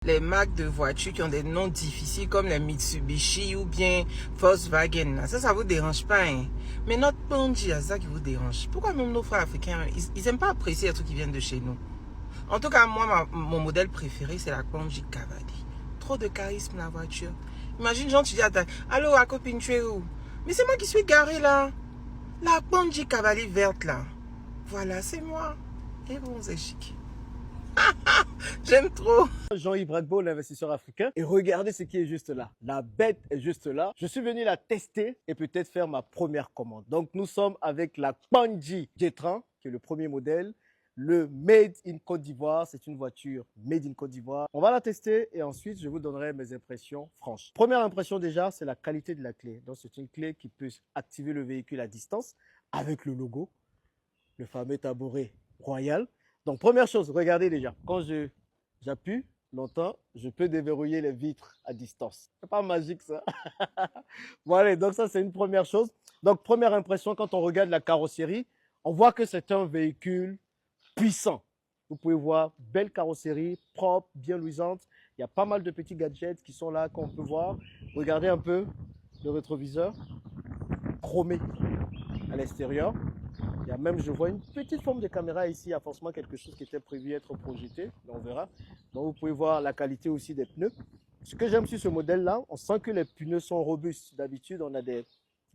les marques de voitures qui ont des noms difficiles comme les Mitsubishi ou bien Volkswagen. Ça vous dérange pas, hein? Mais notre Pandji, c'est ça qui vous dérange. Pourquoi même nos frères africains, ils n'aiment pas apprécier les trucs qui viennent de chez nous? En tout cas, moi, mon modèle préféré, c'est la Pandji Cavalli. Trop de charisme, la voiture. Imagine, genre, tu dis à ta... Allô, à copine, tu es où? Mais c'est moi qui suis garé là. La Pandji Cavalli verte là. Voilà, c'est moi. Et bon, c'est chic. J'aime trop. Jean-Yves Bradbeau, l'investisseur africain. Et regardez ce qui est juste là. La bête est juste là. Je suis venu la tester et peut-être faire ma première commande. Donc, nous sommes avec la Pandji Jetran, qui est le premier modèle. Le Made in Côte d'Ivoire, c'est une voiture Made in Côte d'Ivoire. On va la tester et ensuite, je vous donnerai mes impressions franches. Première impression déjà, c'est la qualité de la clé. Donc, c'est une clé qui peut activer le véhicule à distance avec le logo, le fameux tabouret royal. Donc, première chose, regardez déjà, quand j'appuie longtemps, je peux déverrouiller les vitres à distance. C'est pas magique ça. Voilà, donc ça c'est une première chose. Donc, première impression, quand on regarde la carrosserie, on voit que c'est un véhicule puissant. Vous pouvez voir, belle carrosserie, propre, bien luisante. Il y a pas mal de petits gadgets qui sont là qu'on peut voir. Regardez un peu le rétroviseur, chromé à l'extérieur. Il y a même, je vois une petite forme de caméra ici. Il y a forcément quelque chose qui était prévu être projeté. On verra. Donc, vous pouvez voir la qualité aussi des pneus. Ce que j'aime sur ce modèle-là, on sent que les pneus sont robustes. D'habitude, on a des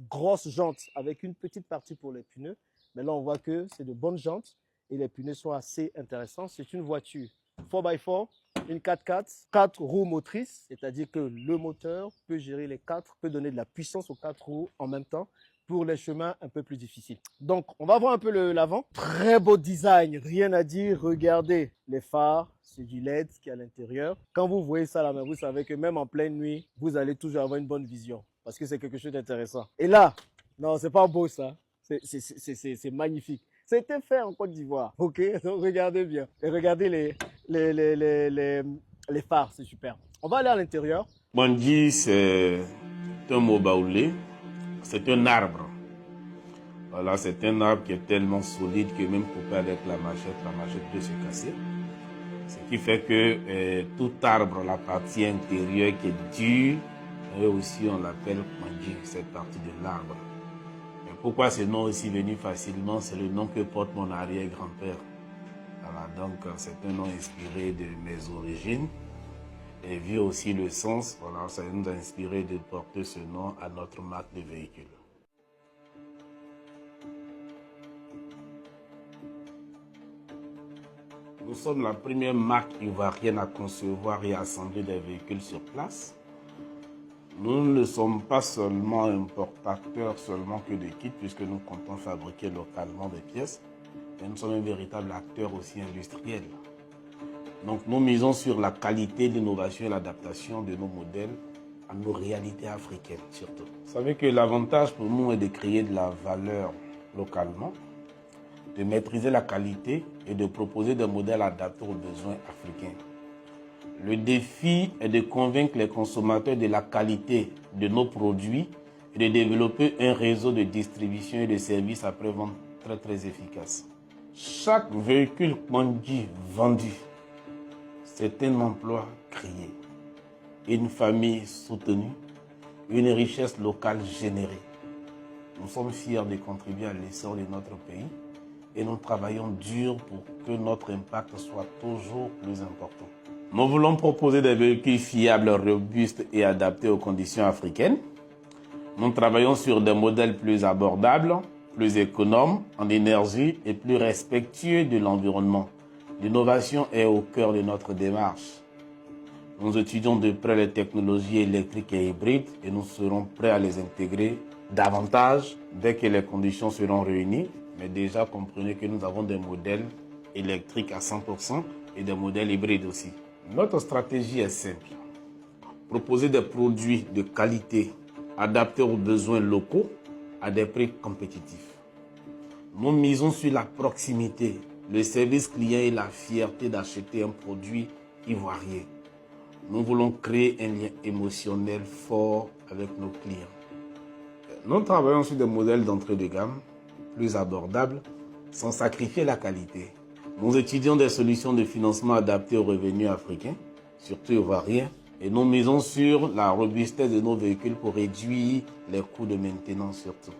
grosses jantes avec une petite partie pour les pneus. Mais là, on voit que c'est de bonnes jantes et les pneus sont assez intéressants. C'est une voiture 4x4, une 4x4, 4 roues motrices. C'est-à-dire que le moteur peut gérer les 4, peut donner de la puissance aux 4 roues en même temps, pour les chemins un peu plus difficiles. Donc, on va voir un peu l'avant. Très beau design, rien à dire. Regardez les phares, c'est du LED qui est à l'intérieur. Quand vous voyez ça là, vous savez que même en pleine nuit, vous allez toujours avoir une bonne vision parce que c'est quelque chose d'intéressant. Et là, non, c'est pas beau ça. C'est magnifique. C'était fait en Côte d'Ivoire. Ok, donc regardez bien. Et regardez les phares, c'est super. On va aller à l'intérieur. Pandji, c'est un mot baoulé. C'est un arbre. Voilà, c'est un arbre qui est tellement solide que même coupé avec la machette peut se casser. Ce qui fait que tout arbre, la partie intérieure qui est dure, et aussi on l'appelle Pandji, cette partie de l'arbre. Et pourquoi ce nom est aussi venu facilement? C'est le nom que porte mon arrière-grand-père. Voilà, donc c'est un nom inspiré de mes origines. Et vu aussi le sens, voilà, ça nous a inspiré de porter ce nom à notre marque de véhicule. Nous sommes la première marque ivoirienne à concevoir et assembler des véhicules sur place. Nous ne sommes pas seulement importateurs que de kits, puisque nous comptons fabriquer localement des pièces, mais nous sommes un véritable acteur aussi industriel. Donc nous misons sur la qualité, l'innovation et l'adaptation de nos modèles à nos réalités africaines surtout. Vous savez que l'avantage pour nous est de créer de la valeur localement, de maîtriser la qualité et de proposer des modèles adaptés aux besoins africains. Le défi est de convaincre les consommateurs de la qualité de nos produits et de développer un réseau de distribution et de services après-vente très efficace. Chaque véhicule Pandji vendu, c'est un emploi créé, une famille soutenue, une richesse locale générée. Nous sommes fiers de contribuer à l'essor de notre pays et nous travaillons dur pour que notre impact soit toujours plus important. Nous voulons proposer des véhicules fiables, robustes et adaptés aux conditions africaines. Nous travaillons sur des modèles plus abordables, plus économes en énergie et plus respectueux de l'environnement. L'innovation est au cœur de notre démarche. Nous étudions de près les technologies électriques et hybrides et nous serons prêts à les intégrer davantage dès que les conditions seront réunies. Mais déjà, comprenez que nous avons des modèles électriques à 100% et des modèles hybrides aussi. Notre stratégie est simple. Proposer des produits de qualité adaptés aux besoins locaux à des prix compétitifs. Nous misons sur la proximité, le service client et la fierté d'acheter un produit ivoirien. Nous voulons créer un lien émotionnel fort avec nos clients. Nous travaillons sur des modèles d'entrée de gamme plus abordables sans sacrifier la qualité. Nous étudions des solutions de financement adaptées aux revenus africains, surtout ivoiriens. Et nous misons sur la robustesse de nos véhicules pour réduire les coûts de maintenance surtout.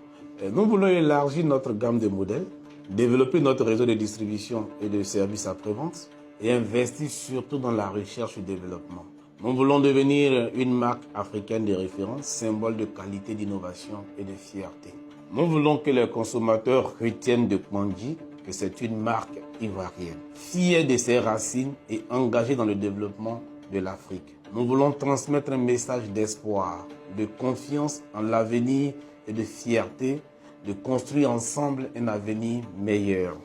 Et nous voulons élargir notre gamme de modèles, développer notre réseau de distribution et de services après-vente et investir surtout dans la recherche et développement. Nous voulons devenir une marque africaine de référence, symbole de qualité, d'innovation et de fierté. Nous voulons que les consommateurs retiennent de Kpandji que c'est une marque ivoirienne, fière de ses racines et engagée dans le développement de l'Afrique. Nous voulons transmettre un message d'espoir, de confiance en l'avenir et de fierté, de construire ensemble un avenir meilleur.